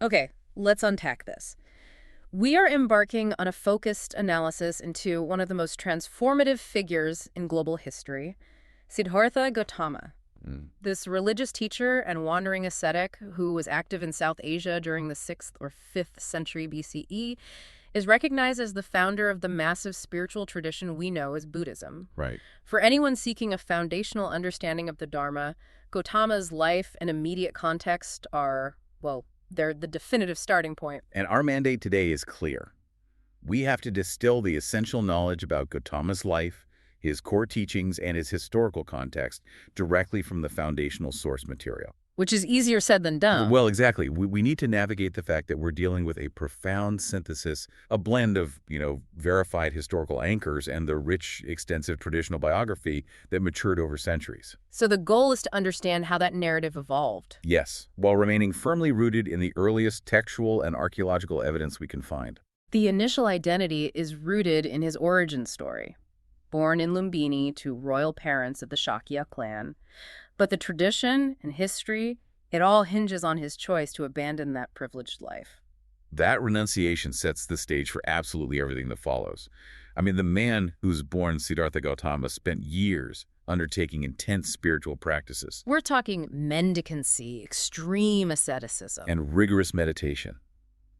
Okay, let's unpack this. We are embarking on a focused analysis into one of the most transformative figures in global history, Siddhartha Gautama. Mm. This religious teacher and wandering ascetic who was active in South Asia during the 6th or 5th century BCE is recognized as the founder of the massive spiritual tradition we know as Buddhism. Right. For anyone seeking a foundational understanding of the Dharma, Gautama's life and immediate context are, well, they're the definitive starting point. And our mandate today is clear. We have to distill the essential knowledge about Gautama's life, his core teachings, and his historical context directly from the foundational source material. Which is easier said than done. Well, exactly. We need to navigate the fact that we're dealing with a profound synthesis, a blend of, verified historical anchors and the rich, extensive traditional biography that matured over centuries. So the goal is to understand how that narrative evolved. Yes, while remaining firmly rooted in the earliest textual and archaeological evidence we can find. The initial identity is rooted in his origin story. Born in Lumbini to royal parents of the Shakya clan. But the tradition and history, it all hinges on his choice to abandon that privileged life. That renunciation sets the stage for absolutely everything that follows. I mean, the man who's born Siddhartha Gautama spent years undertaking intense spiritual practices. We're talking mendicancy, extreme asceticism. And rigorous meditation.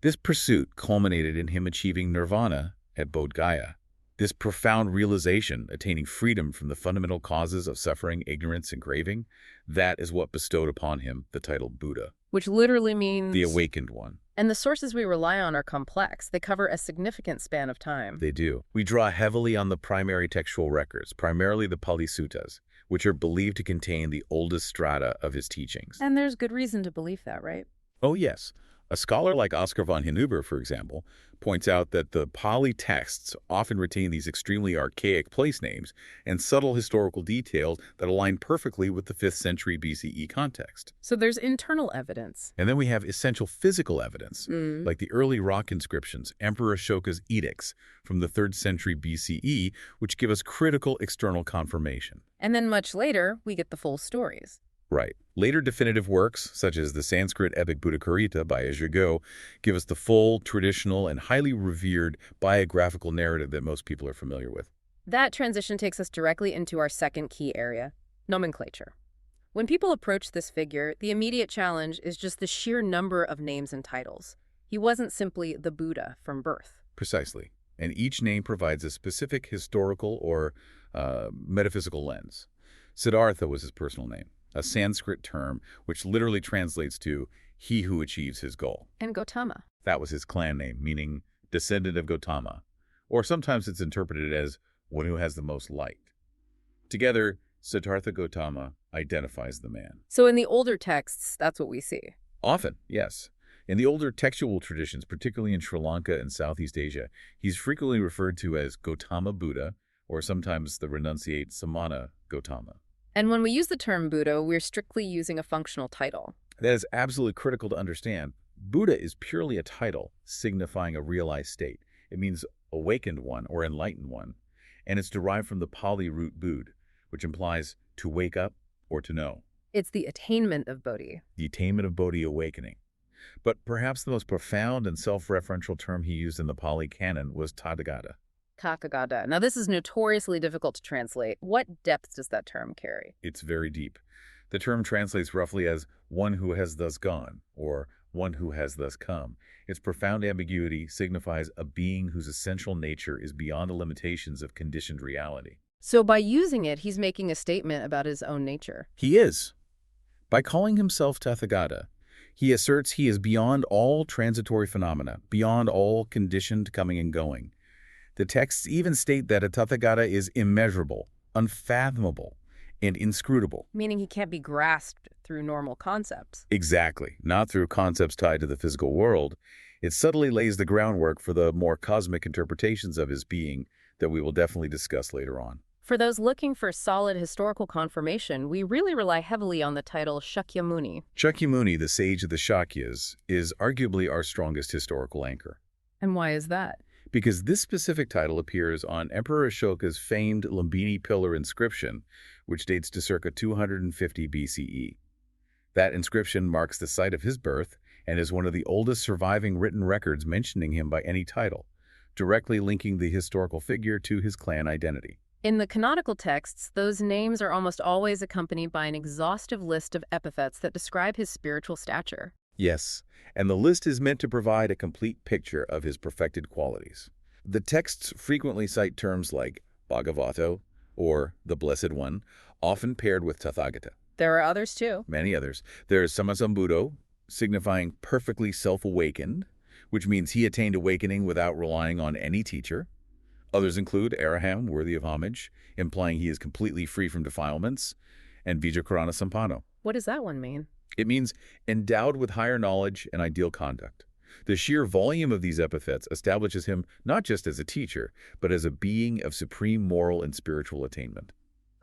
This pursuit culminated in him achieving nirvana at Bodh Gaya. This profound realization, attaining freedom from the fundamental causes of suffering, ignorance, and craving, that is what bestowed upon him the title Buddha. Which literally means... the awakened one. And the sources we rely on are complex. They cover a significant span of time. They do. We draw heavily on the primary textual records, primarily the Pali Suttas, which are believed to contain the oldest strata of his teachings. And there's good reason to believe that, right? Oh, yes. A scholar like Oscar von Hinüber, for example, points out that the Pali texts often retain these extremely archaic place names and subtle historical details that align perfectly with the 5th century BCE context. So there's internal evidence. And then we have essential physical evidence, like the early rock inscriptions, Emperor Ashoka's edicts from the 3rd century BCE, which give us critical external confirmation. And then much later, we get the full stories. Right. Later definitive works, such as the Sanskrit epic Buddhakarita by Ajigo, give us the full, traditional, and highly revered biographical narrative that most people are familiar with. That transition takes us directly into our second key area, nomenclature. When people approach this figure, the immediate challenge is just the sheer number of names and titles. He wasn't simply the Buddha from birth. Precisely. And each name provides a specific historical or metaphysical lens. Siddhartha was his personal name, a Sanskrit term which literally translates to he who achieves his goal. And Gautama. That was his clan name, meaning descendant of Gautama. Or sometimes it's interpreted as one who has the most light. Together, Siddhartha Gautama identifies the man. So in the older texts, that's what we see. Often, yes. In the older textual traditions, particularly in Sri Lanka and Southeast Asia, he's frequently referred to as Gautama Buddha, or sometimes the renunciate Samana Gautama. And when we use the term Buddha, we're strictly using a functional title. That is absolutely critical to understand. Buddha is purely a title signifying a realized state. It means awakened one or enlightened one, and it's derived from the Pali root Bud, which implies to wake up or to know. It's the attainment of Bodhi. The attainment of Bodhi awakening. But perhaps the most profound and self-referential term he used in the Pali canon was Tathagata. Tathagata. Now, this is notoriously difficult to translate. What depth does that term carry? It's very deep. The term translates roughly as one who has thus gone, or one who has thus come. Its profound ambiguity signifies a being whose essential nature is beyond the limitations of conditioned reality. So by using it, he's making a statement about his own nature. He is. By calling himself Tathagata, he asserts he is beyond all transitory phenomena, beyond all conditioned coming and going. The texts even state that a Tathagata is immeasurable, unfathomable, and inscrutable. Meaning he can't be grasped through normal concepts. Exactly. Not through concepts tied to the physical world. It subtly lays the groundwork for the more cosmic interpretations of his being that we will definitely discuss later on. For those looking for solid historical confirmation, we really rely heavily on the title Shakyamuni. Shakyamuni, the sage of the Shakyas, is arguably our strongest historical anchor. And why is that? Because this specific title appears on Emperor Ashoka's famed Lumbini pillar inscription, which dates to circa 250 BCE. That inscription marks the site of his birth and is one of the oldest surviving written records mentioning him by any title, directly linking the historical figure to his clan identity. In the canonical texts, those names are almost always accompanied by an exhaustive list of epithets that describe his spiritual stature. Yes, and the list is meant to provide a complete picture of his perfected qualities. The texts frequently cite terms like Bhagavato or the Blessed One, often paired with Tathagata. There are others too. Many others. There is Samasambuddho, signifying perfectly self-awakened, which means he attained awakening without relying on any teacher. Others include Araham, worthy of homage, implying he is completely free from defilements, and Vijakarana Sampanno. What does that one mean? It means endowed with higher knowledge and ideal conduct. The sheer volume of these epithets establishes him not just as a teacher, but as a being of supreme moral and spiritual attainment.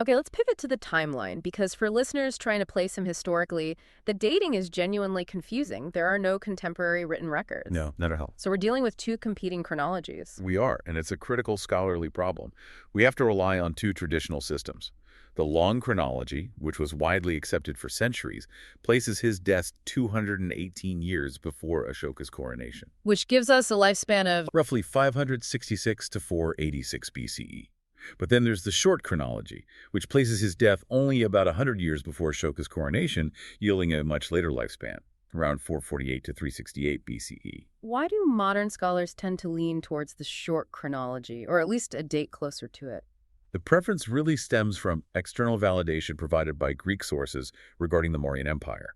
Okay, let's pivot to the timeline, because for listeners trying to place him historically, the dating is genuinely confusing. There are no contemporary written records. No, not at all. So we're dealing with two competing chronologies. We are, and it's a critical scholarly problem. We have to rely on two traditional systems. The long chronology, which was widely accepted for centuries, places his death 218 years before Ashoka's coronation, Which gives us a lifespan of... roughly 566 to 486 BCE. But then there's the short chronology, which places his death only about 100 years before Ashoka's coronation, yielding a much later lifespan, around 448 to 368 BCE. Why do modern scholars tend to lean towards the short chronology, or at least a date closer to it? The preference really stems from external validation provided by Greek sources regarding the Mauryan Empire.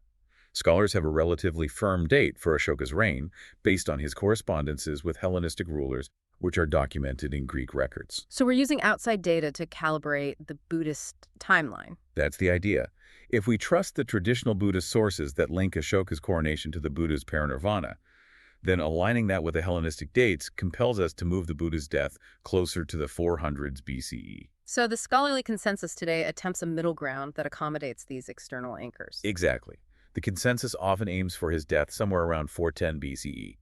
Scholars have a relatively firm date for Ashoka's reign based on his correspondences with Hellenistic rulers, which are documented in Greek records. So we're using outside data to calibrate the Buddhist timeline. That's the idea. If we trust the traditional Buddhist sources that link Ashoka's coronation to the Buddha's parinirvana, then aligning that with the Hellenistic dates compels us to move the Buddha's death closer to the 400s BCE. So the scholarly consensus today attempts a middle ground that accommodates these external anchors. Exactly. The consensus often aims for his death somewhere around 410 BCE.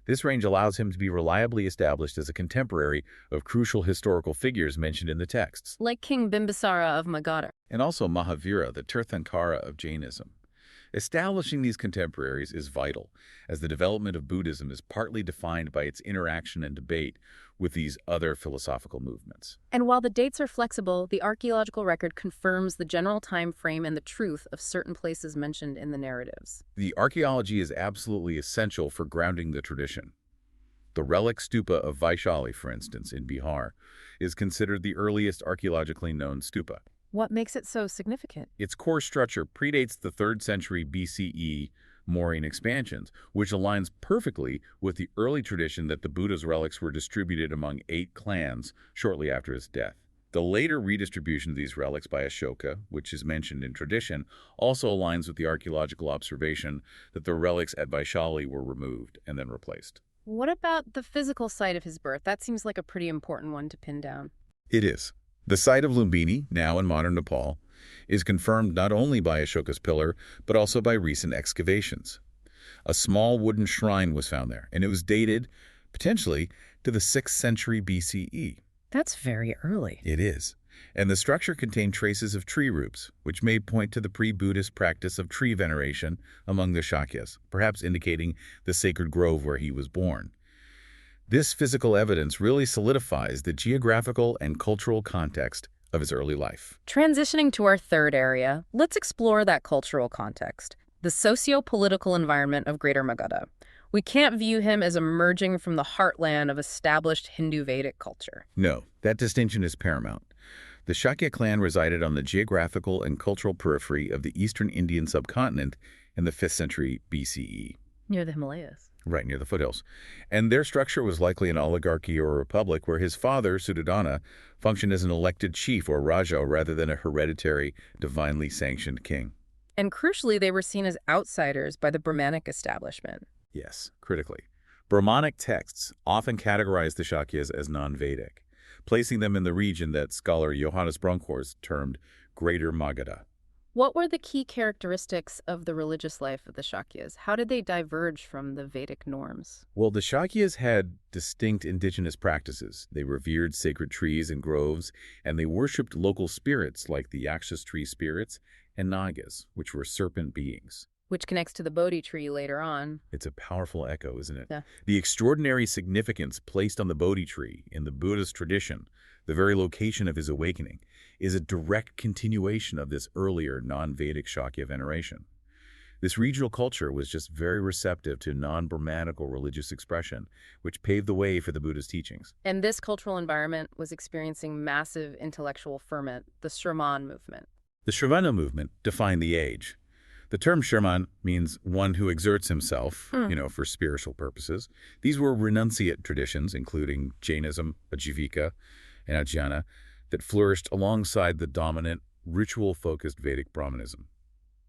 This range allows him to be reliably established as a contemporary of crucial historical figures mentioned in the texts, Like King Bimbisara of Magadha. and also Mahavira, the Tirthankara of Jainism. Establishing these contemporaries is vital, as the development of Buddhism is partly defined by its interaction and debate with these other philosophical movements. And while the dates are flexible, the archaeological record confirms the general time frame and the truth of certain places mentioned in the narratives. The archaeology is absolutely essential for grounding the tradition. The relic stupa of Vaishali, for instance, in Bihar, is considered the earliest archaeologically known stupa. What makes it so significant? Its core structure predates the 3rd century BCE Mauryan expansions, which aligns perfectly with the early tradition that the Buddha's relics were distributed among 8 clans shortly after his death. The later redistribution of these relics by Ashoka, which is mentioned in tradition, also aligns with the archaeological observation that the relics at Vaishali were removed and then replaced. What about the physical site of his birth? That seems like a pretty important one to pin down. It is. The site of Lumbini, now in modern Nepal, is confirmed not only by Ashoka's pillar, but also by recent excavations. A small wooden shrine was found there, and it was dated, potentially, to the 6th century BCE. That's very early. It is. And the structure contained traces of tree roots, which may point to the pre-Buddhist practice of tree veneration among the Shakyas, perhaps indicating the sacred grove where he was born. This physical evidence really solidifies the geographical and cultural context of his early life. Transitioning to our third area, let's explore that cultural context, the socio-political environment of Greater Magadha. We can't view him as emerging from the heartland of established Hindu Vedic culture. No, that distinction is paramount. The Shakya clan resided on the geographical and cultural periphery of the eastern Indian subcontinent in the 5th century BCE. Near the Himalayas. Right near the foothills. And their structure was likely an oligarchy or a republic where his father, Suddhodana, functioned as an elected chief or raja rather than a hereditary, divinely sanctioned king. And crucially, they were seen as outsiders by the Brahmanic establishment. Yes, critically. Brahmanic texts often categorize the Shakyas as non-Vedic, placing them in the region that scholar Johannes Bronkhorst termed Greater Magadha. What were the key characteristics of the religious life of the Shakyas? How did they diverge from the Vedic norms? Well, the Shakyas had distinct indigenous practices. They revered sacred trees and groves, and they worshipped local spirits like the Yakshas tree spirits and Nagas, which were serpent beings. Which connects to the Bodhi tree later on. It's a powerful echo, isn't it? Yeah. The extraordinary significance placed on the Bodhi tree in the Buddhist tradition, the very location of his awakening, is a direct continuation of this earlier non-Vedic Shakya veneration. This regional culture was just very receptive to non-Brahmanical religious expression, which paved the way for the Buddha's teachings. And this cultural environment was experiencing massive intellectual ferment, the Shraman movement. The Shravana movement defined the age. The term Shraman means one who exerts himself, for spiritual purposes. These were renunciate traditions, including Jainism, Ajivika, and Ajnana, that flourished alongside the dominant, ritual-focused Vedic Brahmanism.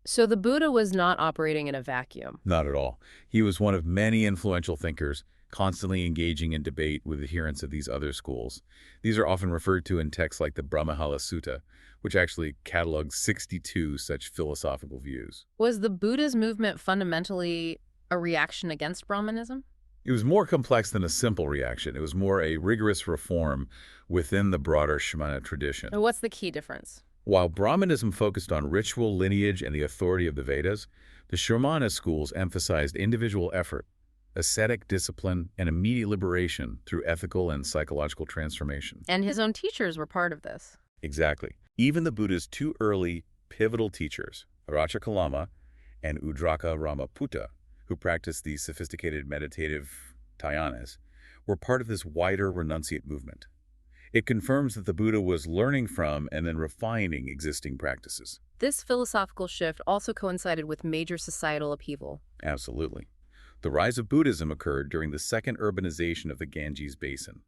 So the Buddha was not operating in a vacuum. Not at all. He was one of many influential thinkers, constantly engaging in debate with adherents of these other schools. These are often referred to in texts like the Brahmajala Sutta, which actually catalogs 62 such philosophical views. Was the Buddha's movement fundamentally a reaction against Brahmanism? It was more complex than a simple reaction. It was more a rigorous reform within the broader Shramana tradition. What's the key difference? While Brahmanism focused on ritual, lineage, and the authority of the Vedas, the Shramana schools emphasized individual effort, ascetic discipline, and immediate liberation through ethical and psychological transformation. And his own teachers were part of this. Exactly. Even the Buddha's two early, pivotal teachers, Arachakalama and Udraka Ramaputta, who practiced the sophisticated meditative dhyanas, were part of this wider renunciate movement. It confirms that the Buddha was learning from and then refining existing practices. This philosophical shift also coincided with major societal upheaval. Absolutely. The rise of Buddhism occurred during the second urbanization of the Ganges Basin.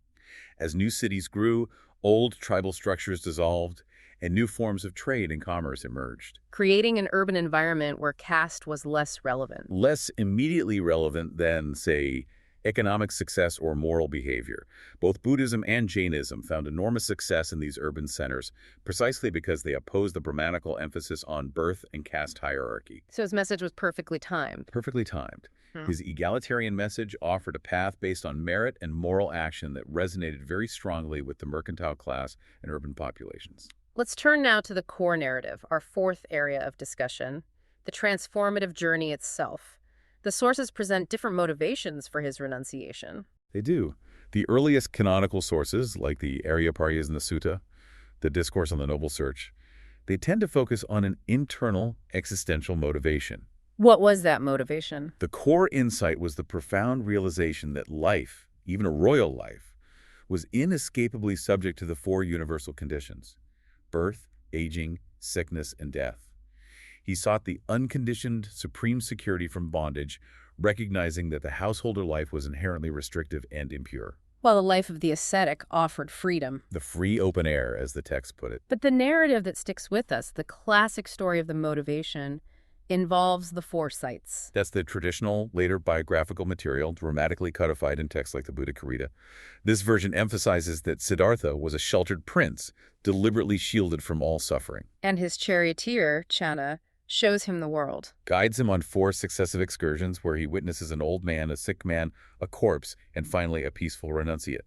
As new cities grew, old tribal structures dissolved, and new forms of trade and commerce emerged. Creating an urban environment where caste was less relevant. Less immediately relevant than, say, economic success or moral behavior. Both Buddhism and Jainism found enormous success in these urban centers, precisely because they opposed the Brahmanical emphasis on birth and caste hierarchy. So his message was perfectly timed. Perfectly timed. His egalitarian message offered a path based on merit and moral action that resonated very strongly with the mercantile class and urban populations. Let's turn now to the core narrative, our fourth area of discussion, the transformative journey itself. The sources present different motivations for his renunciation. They do. The earliest canonical sources, like the Aryapariyas and the Sutta, the Discourse on the Noble Search, they tend to focus on an internal existential motivation. What was that motivation? The core insight was the profound realization that life, even a royal life, was inescapably subject to the four universal conditions: birth, aging, sickness, and death. He sought the unconditioned supreme security from bondage, recognizing that the householder life was inherently restrictive and impure. While the life of the ascetic offered freedom. The free open air, as the text put it. But the narrative that sticks with us, the classic story of the motivation, involves the foresights. That's the traditional, later biographical material, dramatically codified in texts like the Buddha Karita. This version emphasizes that Siddhartha was a sheltered prince, deliberately shielded from all suffering. And his charioteer, Channa, shows him the world. Guides him on 4 successive excursions where he witnesses an old man, a sick man, a corpse, and finally a peaceful renunciate.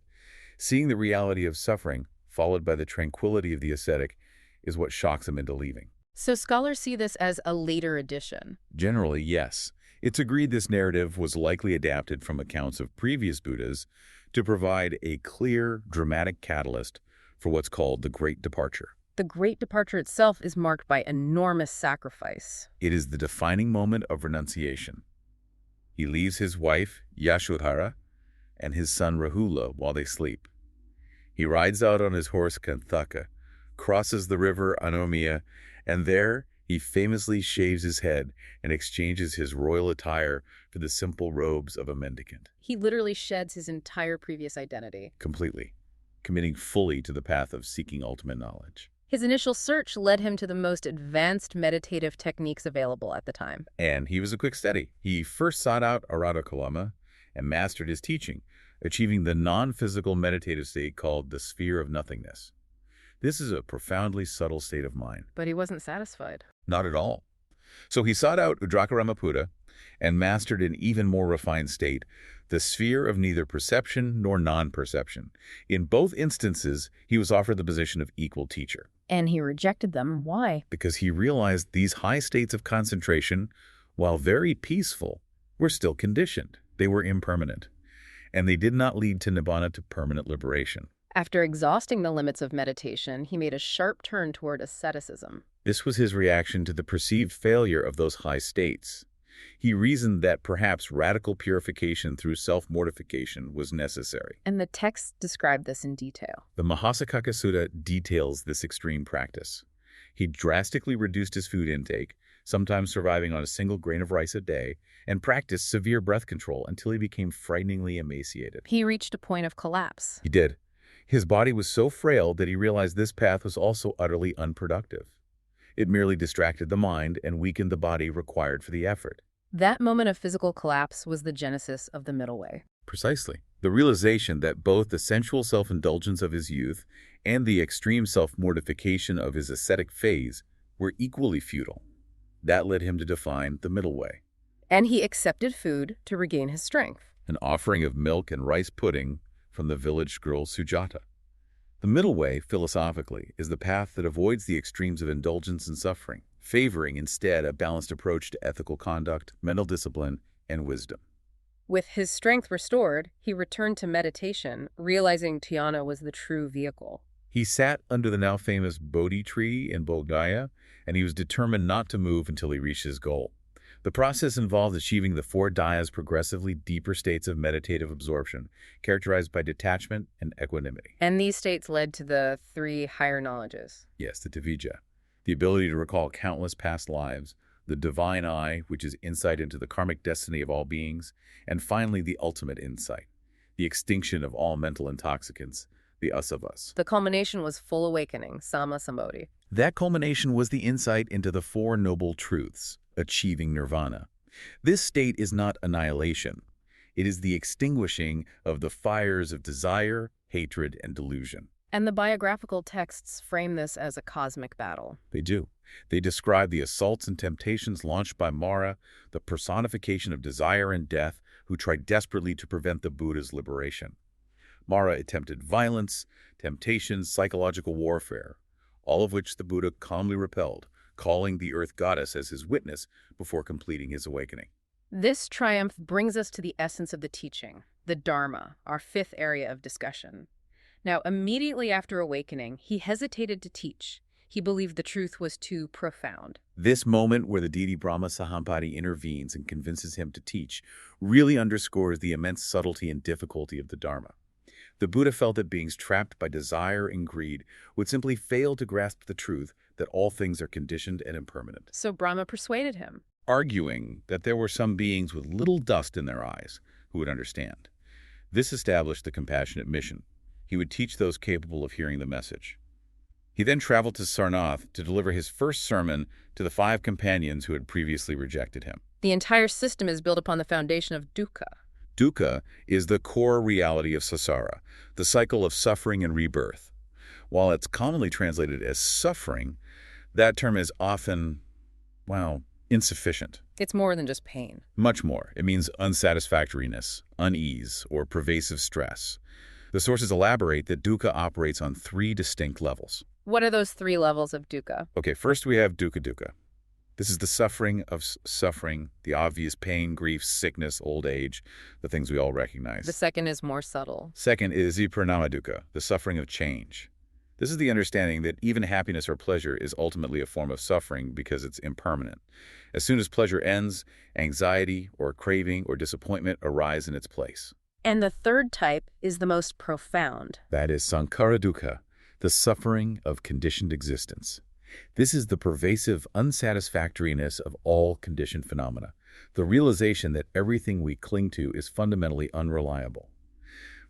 Seeing the reality of suffering, followed by the tranquility of the ascetic, is what shocks him into leaving. So scholars see this as a later addition. Generally, yes. It's agreed this narrative was likely adapted from accounts of previous Buddhas to provide a clear, dramatic catalyst for what's called the Great Departure. The Great Departure itself is marked by enormous sacrifice. It is the defining moment of renunciation. He leaves his wife, Yashodhara, and his son Rahula while they sleep. He rides out on his horse Kanthaka, crosses the river Anomia, and there he famously shaves his head and exchanges his royal attire for the simple robes of a mendicant. He literally sheds his entire previous identity. Completely, committing fully to the path of seeking ultimate knowledge. His initial search led him to the most advanced meditative techniques available at the time. And he was a quick study. He first sought out Arachakalama and mastered his teaching, achieving the non-physical meditative state called the sphere of nothingness. This is a profoundly subtle state of mind. But he wasn't satisfied. Not at all. So he sought out Udraka Ramaputta and mastered an even more refined state, the sphere of neither perception nor non-perception. In both instances, he was offered the position of equal teacher. And he rejected them. Why? Because he realized these high states of concentration while very peaceful, were still conditioned. They were impermanent, and they did not lead to nibbana, to permanent liberation. After exhausting the limits of meditation, he made a sharp turn toward asceticism. This was his reaction to the perceived failure of those high states. He reasoned that perhaps radical purification through self-mortification was necessary. And the texts describe this in detail. The Mahasaccaka Sutta details this extreme practice. He drastically reduced his food intake, sometimes surviving on a single grain of rice a day, and practiced severe breath control until he became frighteningly emaciated. He reached a point of collapse. He did. His body was so frail that he realized this path was also utterly unproductive. It merely distracted the mind and weakened the body required for the effort. That moment of physical collapse was the genesis of the middle way. Precisely. The realization that both the sensual self-indulgence of his youth and the extreme self-mortification of his ascetic phase were equally futile. That led him to define the middle way. And he accepted food to regain his strength. An offering of milk and rice pudding from the village girl Sujata. The middle way, philosophically, is the path that avoids the extremes of indulgence and suffering, favoring instead a balanced approach to ethical conduct, mental discipline, and wisdom. With his strength restored, he returned to meditation, realizing dhyana was the true vehicle. He sat under the now famous Bodhi tree in Bodh Gaya, and he was determined not to move until he reached his goal. The process involved achieving the 4 dhyas, progressively deeper states of meditative absorption, characterized by detachment and equanimity. And these states led to the 3 higher knowledges. Yes, the Tavijja, the ability to recall countless past lives, the divine eye, which is insight into the karmic destiny of all beings, and finally the ultimate insight, the extinction of all mental intoxicants, the asavas. The culmination was full awakening, samma sambodhi. That culmination was the insight into the 4 noble truths, achieving nirvana. This state is not annihilation. It is the extinguishing of the fires of desire, hatred, and delusion. And the biographical texts frame this as a cosmic battle. They do. They describe the assaults and temptations launched by Mara, the personification of desire and death, who tried desperately to prevent the Buddha's liberation. Mara attempted violence, temptation, psychological warfare, all of which the Buddha calmly repelled, calling the earth goddess as his witness before completing his awakening. This triumph brings us to the essence of the teaching, the Dharma, our 5th area of discussion. Now, immediately after awakening, he hesitated to teach. He believed the truth was too profound. This moment where the deity Brahma Sahampati intervenes and convinces him to teach really underscores the immense subtlety and difficulty of the Dharma. The Buddha felt that beings trapped by desire and greed would simply fail to grasp the truth that all things are conditioned and impermanent. So Brahma persuaded him, arguing that there were some beings with little dust in their eyes who would understand. This established the compassionate mission. He would teach those capable of hearing the message. He then traveled to Sarnath to deliver his first sermon to the 5 companions who had previously rejected him. The entire system is built upon the foundation of dukkha. Dukkha is the core reality of samsara, the cycle of suffering and rebirth. While it's commonly translated as suffering, that term is often, insufficient. It's more than just pain. Much more. It means unsatisfactoriness, unease, or pervasive stress. The sources elaborate that dukkha operates on 3 distinct levels. What are those 3 levels of dukkha? Okay, first we have dukkha. This is the suffering of suffering, the obvious pain, grief, sickness, old age, the things we all recognize. The second is more subtle. Second is viparinama dukkha, the suffering of change. This is the understanding that even happiness or pleasure is ultimately a form of suffering because it's impermanent. As soon as pleasure ends, anxiety or craving or disappointment arise in its place. And the third type is the most profound. That is sankhara dukkha, the suffering of conditioned existence. This is the pervasive unsatisfactoriness of all conditioned phenomena, the realization that everything we cling to is fundamentally unreliable.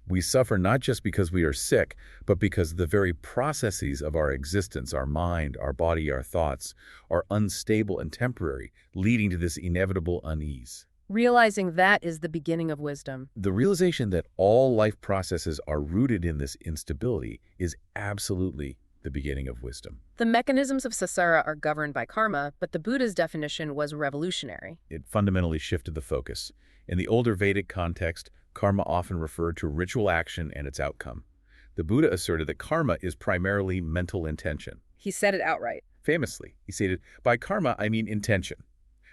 We suffer not just because we are sick, but because the very processes of our existence, our mind, our body, our thoughts, are unstable and temporary, leading to this inevitable unease. Realizing that is the beginning of wisdom. The realization that all life processes are rooted in this instability is absolutely the beginning of wisdom. The mechanisms of samsara are governed by karma, but the Buddha's definition was revolutionary. It fundamentally shifted the focus. In the older Vedic context, karma often referred to ritual action and its outcome. The Buddha asserted that karma is primarily mental intention. He said it outright. Famously, he stated, "By karma, I mean intention."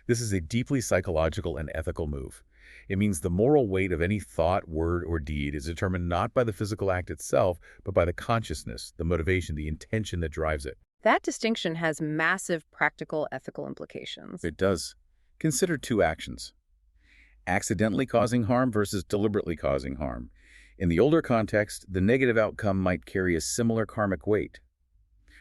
This is a deeply psychological and ethical move. It means the moral weight of any thought, word, or deed is determined not by the physical act itself, but by the consciousness, the motivation, the intention that drives it. That distinction has massive practical ethical implications. It does. Consider two actions: accidentally causing harm versus deliberately causing harm. In the older context, the negative outcome might carry a similar karmic weight.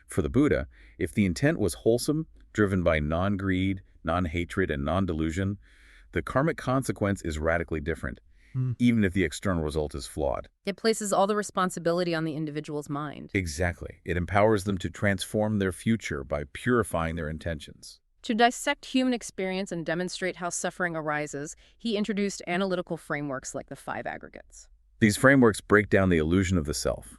For the Buddha, if the intent was wholesome, driven by non-greed, non-hatred, and non-delusion, the karmic consequence is radically different, even if the external result is flawed. It places all the responsibility on the individual's mind. Exactly. It empowers them to transform their future by purifying their intentions. To dissect human experience and demonstrate how suffering arises, he introduced analytical frameworks like the five aggregates. These frameworks break down the illusion of the self.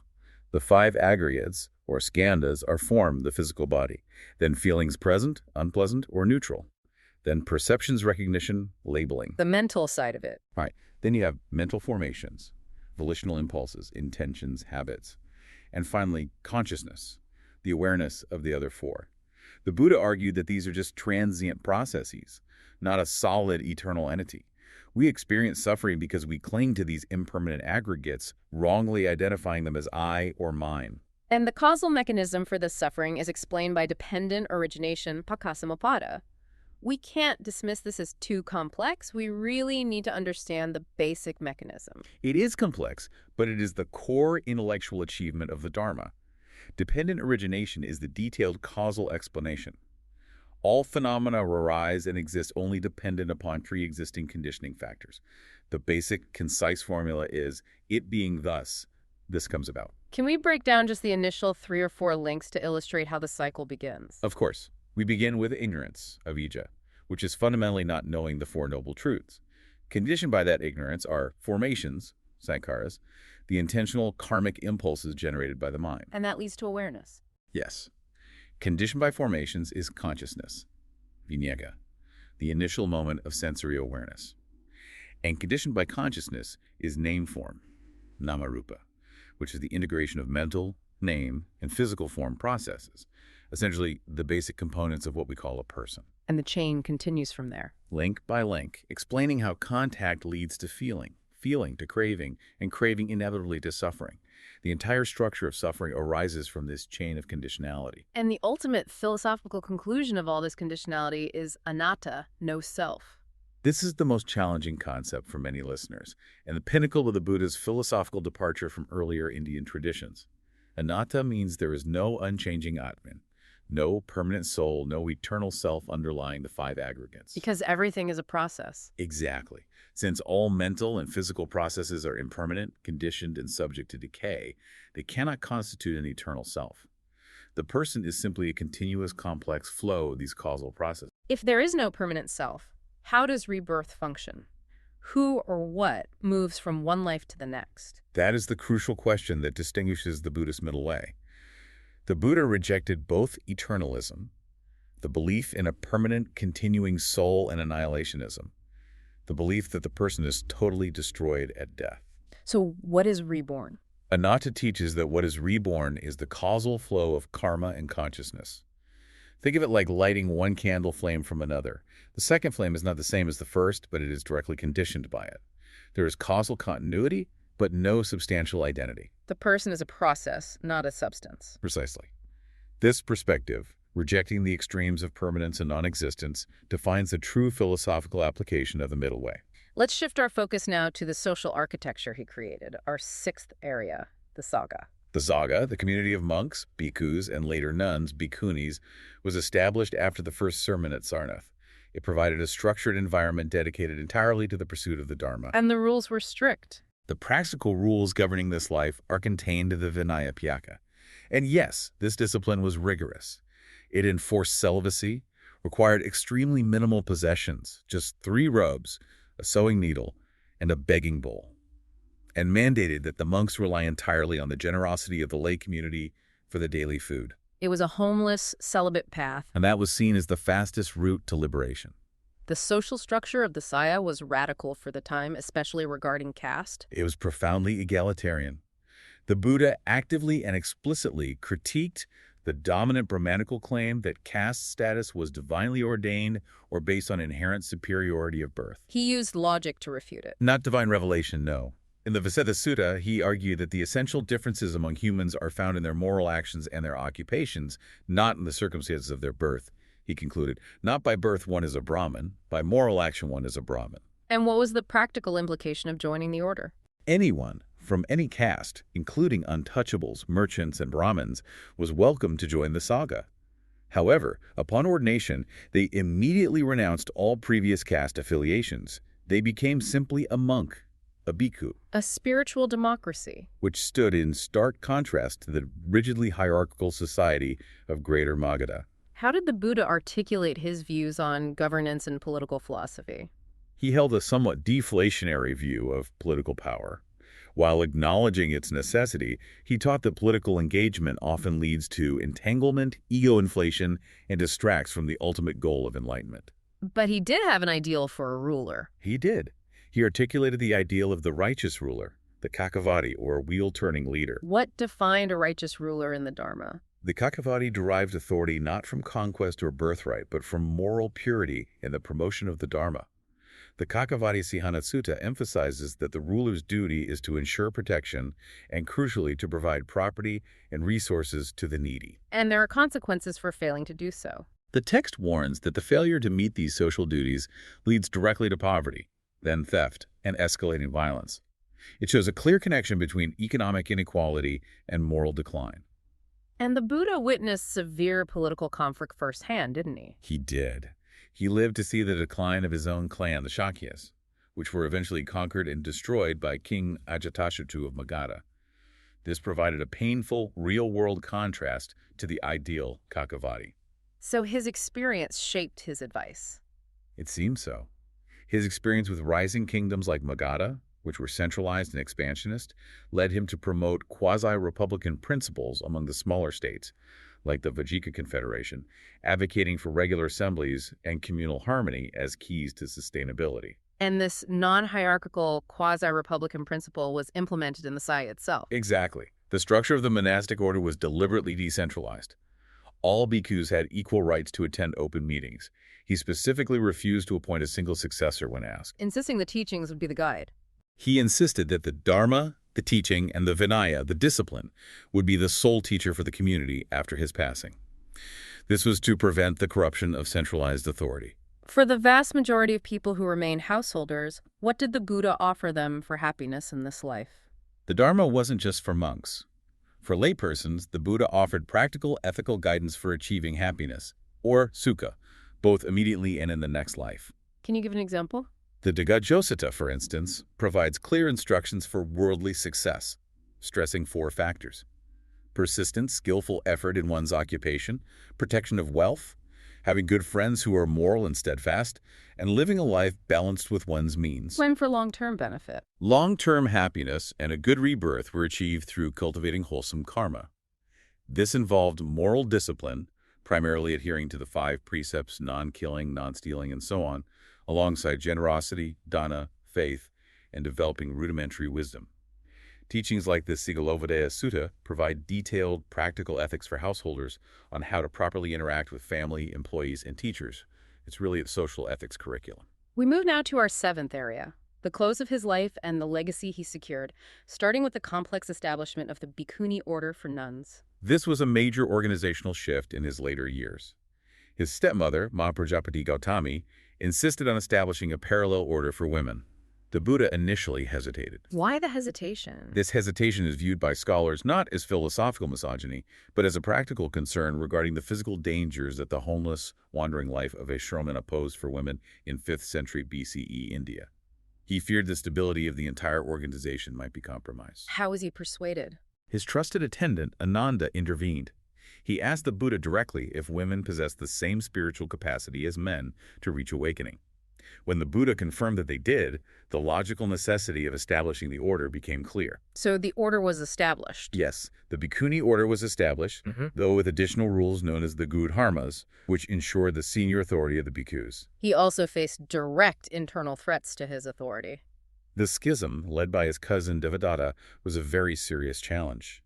The five aggregates, or skandhas, are form, the physical body. Then feelings present, unpleasant, or neutral. Then perceptions, recognition, labeling. The mental side of it. Right. Then you have mental formations, volitional impulses, intentions, habits. And finally, consciousness, the awareness of the other four. The Buddha argued that these are just transient processes, not a solid eternal entity. We experience suffering because we cling to these impermanent aggregates, wrongly identifying them as I or mine. And the causal mechanism for this suffering is explained by dependent origination, pakkasamuppada. We can't dismiss this as too complex. We really need to understand the basic mechanism. It is complex, but it is the core intellectual achievement of the Dharma. Dependent origination is the detailed causal explanation. All phenomena arise and exist only dependent upon pre-existing conditioning factors. The basic, concise formula is, it being thus, this comes about. Can we break down just the initial 3 or 4 links to illustrate how the cycle begins? Of course. We begin with ignorance, avijja, which is fundamentally not knowing the Four Noble Truths. Conditioned by that ignorance are formations, sankharas, the intentional karmic impulses generated by the mind. And that leads to awareness. Yes. Conditioned by formations is consciousness, vinyega, the initial moment of sensory awareness. And conditioned by consciousness is name form, namarupa, which is the integration of mental, name, and physical form processes, essentially the basic components of what we call a person. And the chain continues from there. Link by link, explaining how contact leads to feeling, feeling to craving, and craving inevitably to suffering. The entire structure of suffering arises from this chain of conditionality. And the ultimate philosophical conclusion of all this conditionality is anatta, no self. This is the most challenging concept for many listeners, and the pinnacle of the Buddha's philosophical departure from earlier Indian traditions. Anatta means there is no unchanging Atman, no permanent soul, no eternal self underlying the five aggregates. Because everything is a process. Exactly. Since all mental and physical processes are impermanent, conditioned, and subject to decay, they cannot constitute an eternal self. The person is simply a continuous, complex flow of these causal processes. If there is no permanent self, how does rebirth function? Who or what moves from one life to the next? That is the crucial question that distinguishes the Buddhist middle way. The Buddha rejected both eternalism, the belief in a permanent, continuing soul, and annihilationism, the belief that the person is totally destroyed at death. So what is reborn? Anatta teaches that what is reborn is the causal flow of karma and consciousness. Think of it like lighting one candle flame from another. The second flame is not the same as the first, but it is directly conditioned by it. There is causal continuity, but no substantial identity. The person is a process, not a substance. Precisely. This perspective, rejecting the extremes of permanence and non-existence, defines the true philosophical application of the middle way. Let's shift our focus now to the social architecture he created, our 6th area, the Sangha. The Sangha, the community of monks, bhikkhus, and later nuns, bhikkhunis, was established after the first sermon at Sarnath. It provided a structured environment dedicated entirely to the pursuit of the Dharma. And the rules were strict. The practical rules governing this life are contained in the Vinaya Pyaka. And yes, this discipline was rigorous. It enforced celibacy, required extremely minimal possessions, just 3 robes, a sewing needle, and a begging bowl, and mandated that the monks rely entirely on the generosity of the lay community for the daily food. It was a homeless, celibate path. And that was seen as the fastest route to liberation. The social structure of the Saya was radical for the time, especially regarding caste. It was profoundly egalitarian. The Buddha actively and explicitly critiqued the dominant Brahmanical claim that caste status was divinely ordained or based on inherent superiority of birth. He used logic to refute it. Not divine revelation, no. In the Vasudha Sutta, he argued that the essential differences among humans are found in their moral actions and their occupations, not in the circumstances of their birth. He concluded, not by birth one is a Brahmin, by moral action one is a Brahmin. And what was the practical implication of joining the order? Anyone from any caste, including untouchables, merchants, and Brahmins, was welcome to join the Sangha. However, upon ordination, they immediately renounced all previous caste affiliations. They became simply a monk, a bhikkhu. A spiritual democracy. Which stood in stark contrast to the rigidly hierarchical society of Greater Magadha. How did the Buddha articulate his views on governance and political philosophy? He held a somewhat deflationary view of political power. While acknowledging its necessity, he taught that political engagement often leads to entanglement, ego inflation, and distracts from the ultimate goal of enlightenment. But he did have an ideal for a ruler. He did. He articulated the ideal of the righteous ruler, the Kakavati, or wheel-turning leader. What defined a righteous ruler in the Dharma? The Kakavati derived authority not from conquest or birthright, but from moral purity and the promotion of the Dharma. The Kakavati Sihana Sutta emphasizes that the ruler's duty is to ensure protection and, crucially, to provide property and resources to the needy. And there are consequences for failing to do so. The text warns that the failure to meet these social duties leads directly to poverty, then theft, and escalating violence. It shows a clear connection between economic inequality and moral decline. And the Buddha witnessed severe political conflict firsthand, didn't he? He did. He lived to see the decline of his own clan, the Shakyas, which were eventually conquered and destroyed by King Ajatashattu of Magadha. This provided a painful, real-world contrast to the ideal Kakavati. So his experience shaped his advice. It seems so. His experience with rising kingdoms like Magadha, which were centralized and expansionist, led him to promote quasi-republican principles among the smaller states, like the Vajika Confederation, advocating for regular assemblies and communal harmony as keys to sustainability. And this non-hierarchical quasi-republican principle was implemented in the Sangha itself. Exactly. The structure of the monastic order was deliberately decentralized. All bhikkhus had equal rights to attend open meetings. He specifically refused to appoint a single successor when asked, insisting the teachings would be the guide. He insisted that the Dharma, the teaching, and the Vinaya, the discipline, would be the sole teacher for the community after his passing. This was to prevent the corruption of centralized authority. For the vast majority of people who remained householders, what did the Buddha offer them for happiness in this life? The Dharma wasn't just for monks. For laypersons, the Buddha offered practical ethical guidance for achieving happiness, or sukha, both immediately and in the next life. Can you give an example? The Digajjosutta, for instance, provides clear instructions for worldly success, stressing 4 factors: persistent, skillful effort in one's occupation, protection of wealth, having good friends who are moral and steadfast, and living a life balanced with one's means. When for long-term benefit. Long-term happiness and a good rebirth were achieved through cultivating wholesome karma. This involved moral discipline, primarily adhering to the 5 precepts, non-killing, non-stealing, and so on, alongside generosity, dana, faith, and developing rudimentary wisdom. Teachings like the Sigalovadaya Sutta provide detailed, practical ethics for householders on how to properly interact with family, employees, and teachers. It's really a social ethics curriculum. We move now to our 7th area, the close of his life and the legacy he secured, starting with the complex establishment of the Bhikkhuni order for nuns. This was a major organizational shift in his later years. His stepmother, Ma Prajapati Gautami, insisted on establishing a parallel order for women. The Buddha initially hesitated. Why the hesitation? This hesitation is viewed by scholars not as philosophical misogyny, but as a practical concern regarding the physical dangers that the homeless, wandering life of a shramana posed for women in 5th century BCE India. He feared the stability of the entire organization might be compromised. How was he persuaded? His trusted attendant, Ananda, intervened. He asked the Buddha directly if women possessed the same spiritual capacity as men to reach awakening. When the Buddha confirmed that they did, the logical necessity of establishing the order became clear. So the order was established? Yes, the Bhikkhuni order was established, though with additional rules known as the Gudharmas, which ensured the senior authority of the bhikkhus. He also faced direct internal threats to his authority. The schism, led by his cousin Devadatta, was a very serious challenge.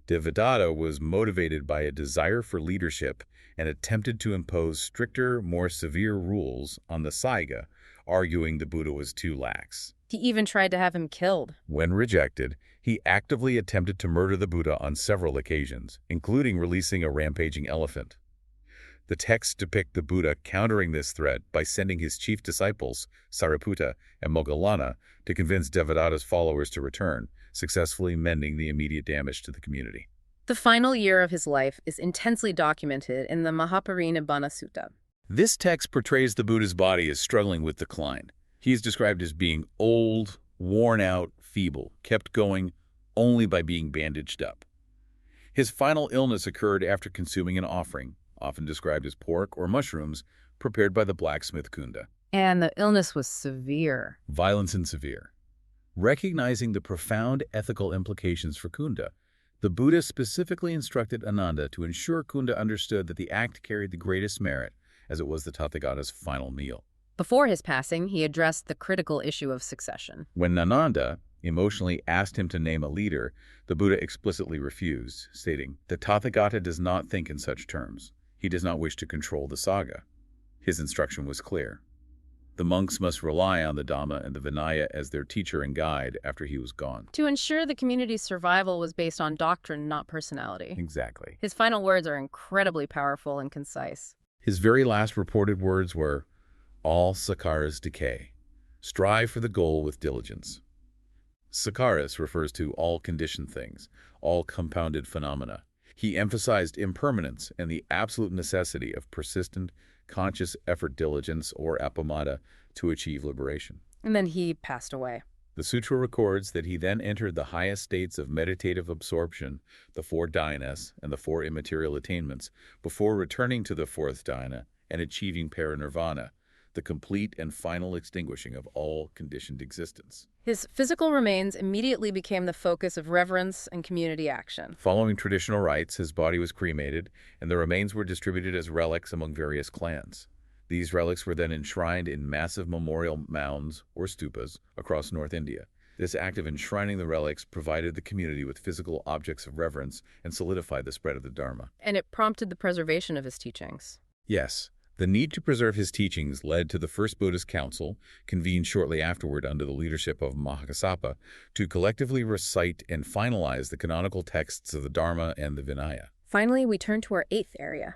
Devadatta was motivated by a desire for leadership and attempted to impose stricter, more severe rules on the Sangha, arguing the Buddha was too lax. He even tried to have him killed. When rejected, he actively attempted to murder the Buddha on several occasions, including releasing a rampaging elephant. The texts depict the Buddha countering this threat by sending his chief disciples, Sariputta and Moggallana, to convince Devadatta's followers to return, successfully mending the immediate damage to the community. The final year of his life is intensely documented in the Mahaparinibbana Sutta. This text portrays the Buddha's body as struggling with decline. He is described as being old, worn out, feeble, kept going only by being bandaged up. His final illness occurred after consuming an offering, often described as pork or mushrooms, prepared by the blacksmith Kunda. And the illness was severe. Violence and severe. Recognizing the profound ethical implications for Kunda, the Buddha specifically instructed Ananda to ensure Kunda understood that the act carried the greatest merit, as it was the Tathagata's final meal. Before his passing, he addressed the critical issue of succession. When Ananda emotionally asked him to name a leader, the Buddha explicitly refused, stating, "The Tathagata does not think in such terms. He does not wish to control the Sangha." His instruction was clear. The monks must rely on the Dhamma and the Vinaya as their teacher and guide after he was gone. To ensure the community's survival was based on doctrine, not personality. Exactly. His final words are incredibly powerful and concise. His very last reported words were, "All sakkaras decay. Strive for the goal with diligence." Sakkaras refers to all conditioned things, all compounded phenomena. He emphasized impermanence and the absolute necessity of persistent, conscious effort, diligence, or appamada to achieve liberation. And then he passed away. The sutra records that he then entered the highest states of meditative absorption, the 4 dhyanas and the 4 immaterial attainments, before returning to the 4th dhyana and achieving parinirvana, the complete and final extinguishing of all conditioned existence. His physical remains immediately became the focus of reverence and community action. Following traditional rites, his body was cremated, and the remains were distributed as relics among various clans. These relics were then enshrined in massive memorial mounds, or stupas, across North India. This act of enshrining the relics provided the community with physical objects of reverence and solidified the spread of the Dharma. And it prompted the preservation of his teachings. Yes. The need to preserve his teachings led to the First Buddhist Council, convened shortly afterward under the leadership of Mahakassapa, to collectively recite and finalize the canonical texts of the Dharma and the Vinaya. Finally, we turn to our 8th area,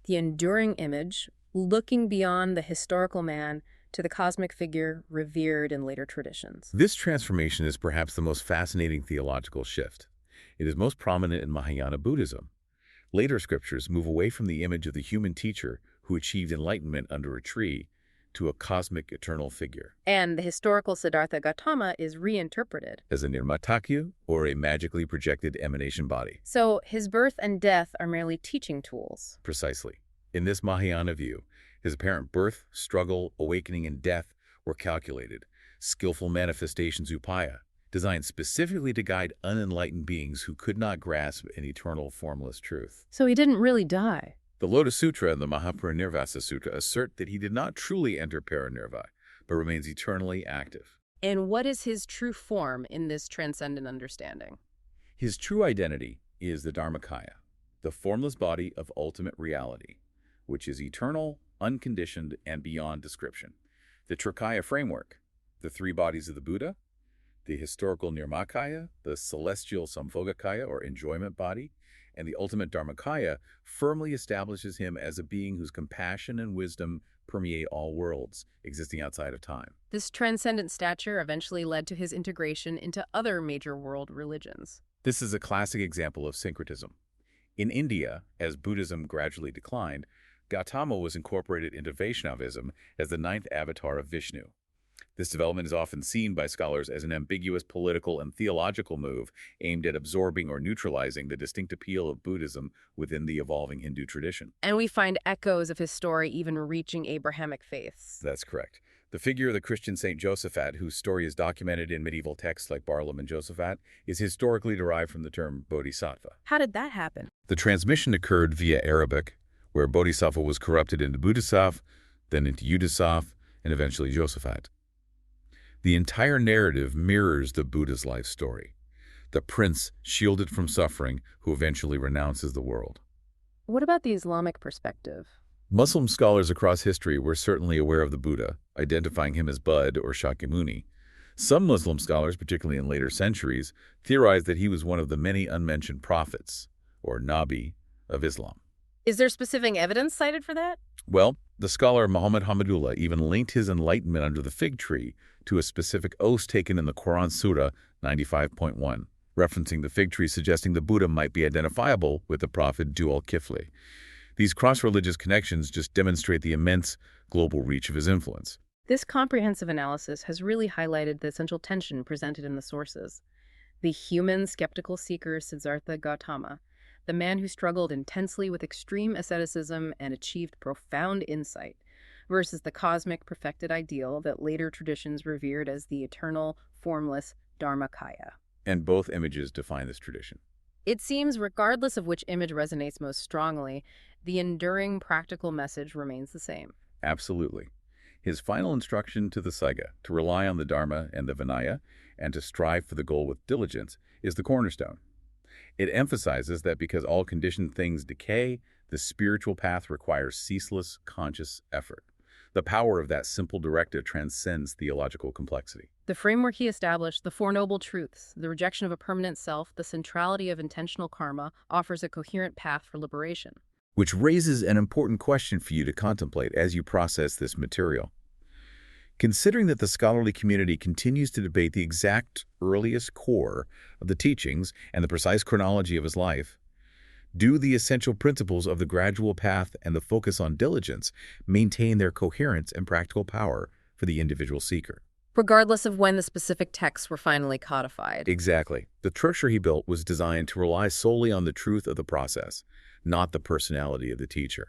the enduring image, looking beyond the historical man to the cosmic figure revered in later traditions. This transformation is perhaps the most fascinating theological shift. It is most prominent in Mahayana Buddhism. Later scriptures move away from the image of the human teacher who achieved enlightenment under a tree to a cosmic eternal figure. And the historical Siddhartha Gautama is reinterpreted as a nirmatakya, or a magically projected emanation body. So his birth and death are merely teaching tools. Precisely. In this Mahayana view, his apparent birth, struggle, awakening, and death were calculated, skillful manifestations upaya, designed specifically to guide unenlightened beings who could not grasp an eternal formless truth. So he didn't really die. The Lotus Sutra and the Mahaparinirvasa Sutra assert that he did not truly enter parinirvana, but remains eternally active. And what is his true form in this transcendent understanding? His true identity is the Dharmakaya, the formless body of ultimate reality, which is eternal, unconditioned, and beyond description. The Trikaya framework, the 3 bodies of the Buddha, the historical Nirmakaya, the celestial Sambhogakaya, or enjoyment body, and the ultimate Dharmakaya firmly establishes him as a being whose compassion and wisdom permeate all worlds, existing outside of time. This transcendent stature eventually led to his integration into other major world religions. This is a classic example of syncretism. In India, as Buddhism gradually declined, Gautama was incorporated into Vaishnavism as the 9th avatar of Vishnu. This development is often seen by scholars as an ambiguous political and theological move aimed at absorbing or neutralizing the distinct appeal of Buddhism within the evolving Hindu tradition. And we find echoes of his story even reaching Abrahamic faiths. That's correct. The figure of the Christian Saint Josaphat, whose story is documented in medieval texts like Barlaam and Josaphat, is historically derived from the term bodhisattva. How did that happen? The transmission occurred via Arabic, where bodhisattva was corrupted into Buddhasav, then into Yudasav, and eventually Josaphat. The entire narrative mirrors the Buddha's life story. the prince shielded from suffering who eventually renounces the world. What about the Islamic perspective? Muslim scholars across history were certainly aware of the Buddha, identifying him as Bud or Shakyamuni. Some Muslim scholars, particularly in later centuries, theorized that he was one of the many unmentioned prophets, or Nabi, of Islam. Is there specific evidence cited for that? Well, the scholar Muhammad Hamidullah even linked his enlightenment under the fig tree to a specific oath taken in the Quran Surah 95.1, referencing the fig tree, suggesting the Buddha might be identifiable with the prophet Dhu al-Kifli. These cross-religious connections just demonstrate the immense global reach of his influence. This comprehensive analysis has really highlighted the essential tension presented in the sources. The human skeptical seeker Siddhartha Gautama, the man who struggled intensely with extreme asceticism and achieved profound insight, versus the cosmic perfected ideal that later traditions revered as the eternal, formless Dharmakaya. And both images define this tradition. It seems, regardless of which image resonates most strongly, the enduring practical message remains the same. Absolutely. His final instruction to the Sangha, to rely on the Dharma and the Vinaya, and to strive for the goal with diligence, is the cornerstone. It emphasizes that because all conditioned things decay, the spiritual path requires ceaseless, conscious effort. The power of that simple directive transcends theological complexity. The framework he established, the Four Noble Truths, the rejection of a permanent self, the centrality of intentional karma, offers a coherent path for liberation. Which raises an important question for you to contemplate as you process this material. Considering that the scholarly community continues to debate the exact earliest core of the teachings and the precise chronology of his life, do the essential principles of the gradual path and the focus on diligence maintain their coherence and practical power for the individual seeker? Regardless of when the specific texts were finally codified. Exactly. The structure he built was designed to rely solely on the truth of the process, not the personality of the teacher.